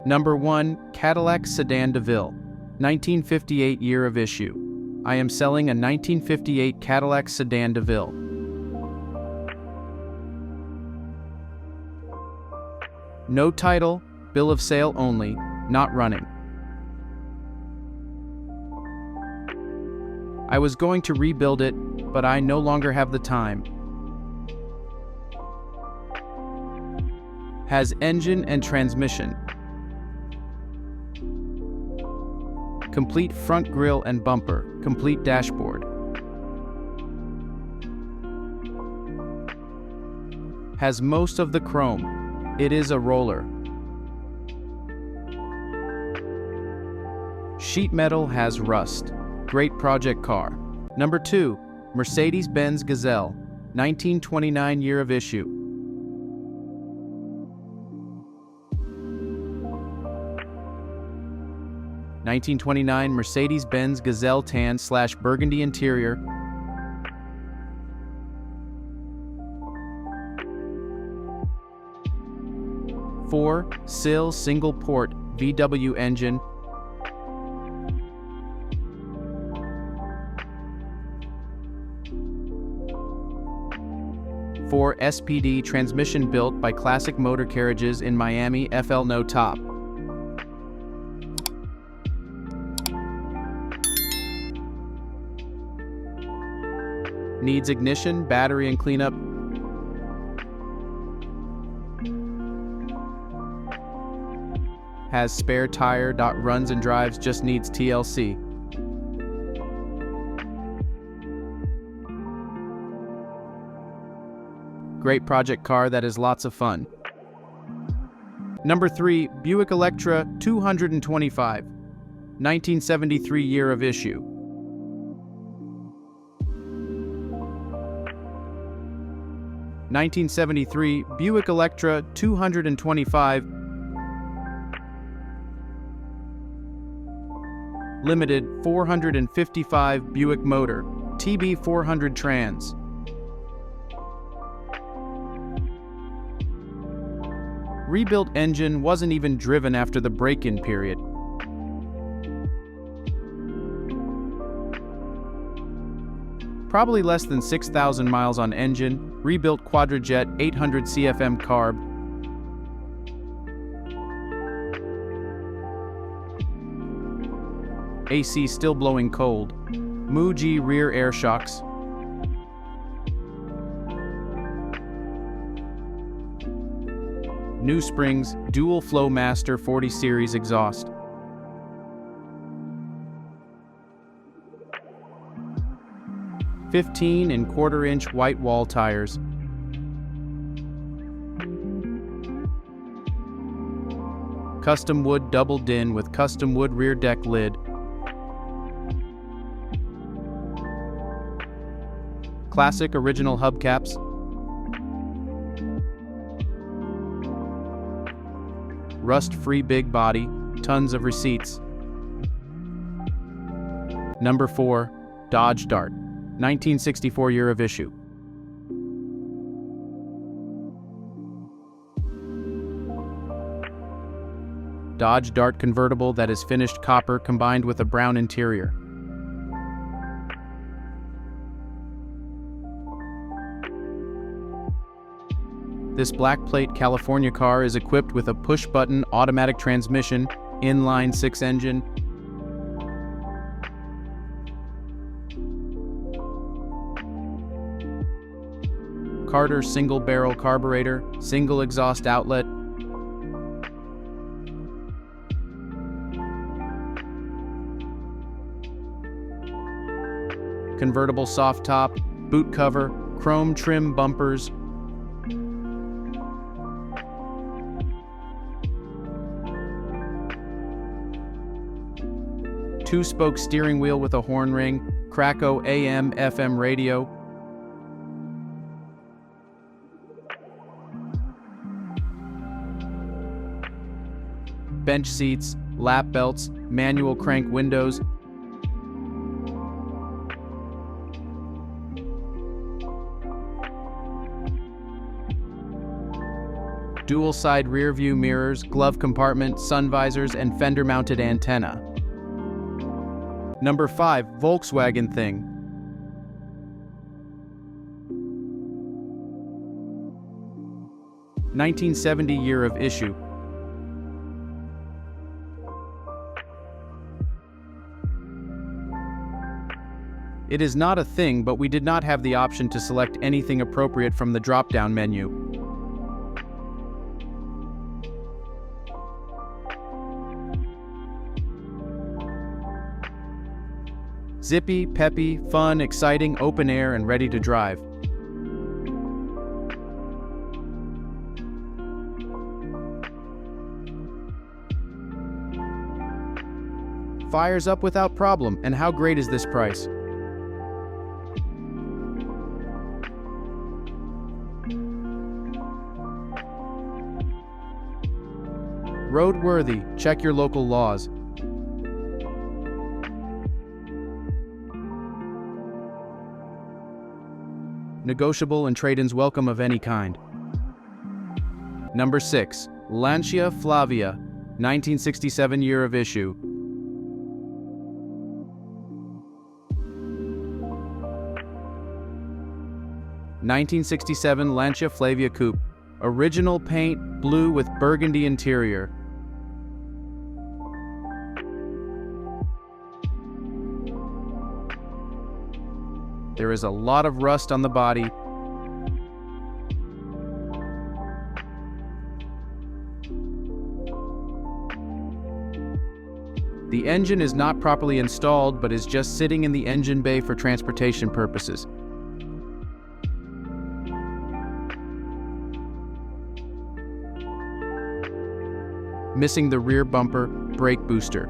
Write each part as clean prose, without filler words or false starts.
Number 1. Cadillac Sedan DeVille, 1958 year of issue. I am selling a 1958 Cadillac Sedan DeVille. No title, bill of sale only, not running. I was going to rebuild it, but I no longer have the time. Has engine and transmission. Complete front grille and bumper, complete dashboard. Has most of the chrome. It is a roller. Sheet metal has rust. Great project car. Number 2. Mercedes-Benz Gazelle, 1929 year of issue. (1929) Mercedes-Benz Gazelle tan/burgundy interior. Four-sill single-port VW engine. For SPD transmission built by Classic Motor Carriages in Miami, FL no top. Needs ignition, battery and cleanup. Has spare tire. Runs and drives, just needs TLC. Great project car that is lots of fun. Number 3. Buick Electra 225, 1973 year of issue. (1973) Buick Electra 225. Limited 455 Buick motor, TB 400 trans. Rebuilt engine, wasn't even driven after the break-in period. Probably less than 6,000 miles on engine. Rebuilt Quadrajet 800 CFM carb. AC still blowing cold. Muji rear air shocks. New springs, dual flow master 40 series exhaust. (15¼ white wall tires. Custom wood double din with custom wood rear deck lid. Classic original hubcaps. Rust-free big body, tons of receipts. Number 4. Dodge Dart, 1964 year of issue. Dodge Dart convertible that is finished copper combined with a brown interior. This black plate California car is equipped with a push-button automatic transmission, inline 6 engine. Carter single-barrel carburetor, single exhaust outlet. Convertible soft top, boot cover, chrome trim bumpers. Two-spoke steering wheel with a horn ring, Krakow AM/FM radio. Bench seats, lap belts, manual crank windows. dual-side rear-view mirrors, glove compartment, sun visors, and fender-mounted antenna. Number 5. Volkswagen Thing. (1970) year of issue. It is not a thing, but we did not have the option to select anything appropriate from the drop-down menu. Zippy, peppy, fun, exciting, open air, and ready to drive. Fires up without problem, and how great is this price? Roadworthy, check your local laws. Negotiable and trade-ins welcome of any kind. Number 6. Lancia Flavia, 1967 year of issue. (1967) Lancia Flavia Coupe. Original paint, blue with burgundy interior. There is a lot of rust on the body. The engine is not properly installed, but is just sitting in the engine bay for transportation purposes. Missing the rear bumper, brake booster.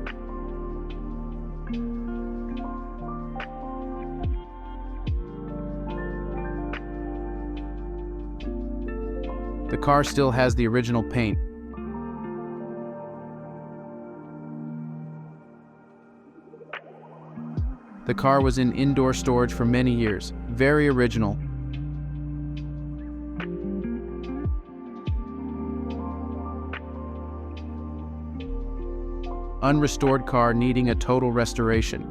The car still has the original paint. The car was in indoor storage for many years. Very original. Unrestored car needing a total restoration.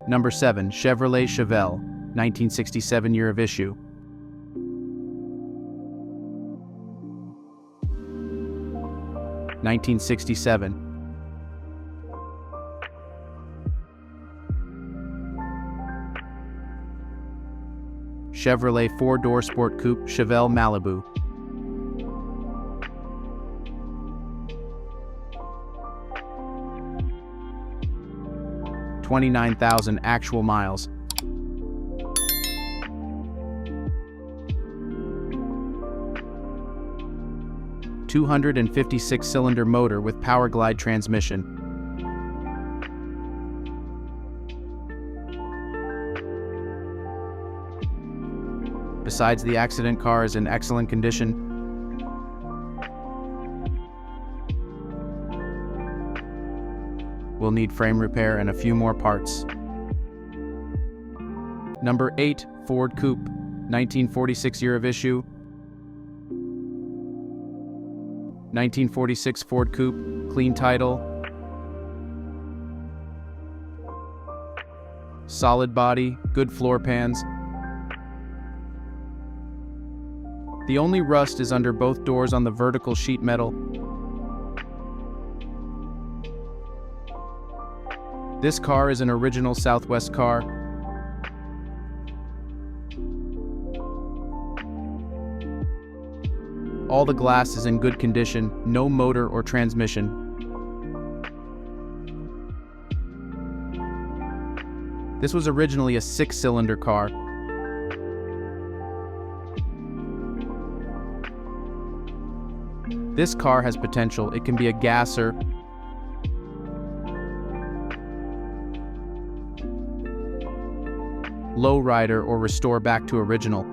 Number 7. Chevrolet Chevelle, 1967 year of issue. (1967). Chevrolet 4-door sport coupe Chevelle Malibu. (29,000 actual miles). (256-cylinder motor with power glide transmission). Besides, the accident car is in excellent condition. Will need frame repair and a few more parts. Number 8. Ford Coupe, 1946 year of issue. 1946 Ford Coupe, clean title. Solid body, good floor pans. The only rust is under both doors on the vertical sheet metal. This car is an original Southwest car. All the glass is in good condition, no motor or transmission. This was originally a 6-cylinder car. This car has potential. It can be a gasser, lowrider, or restore back to original.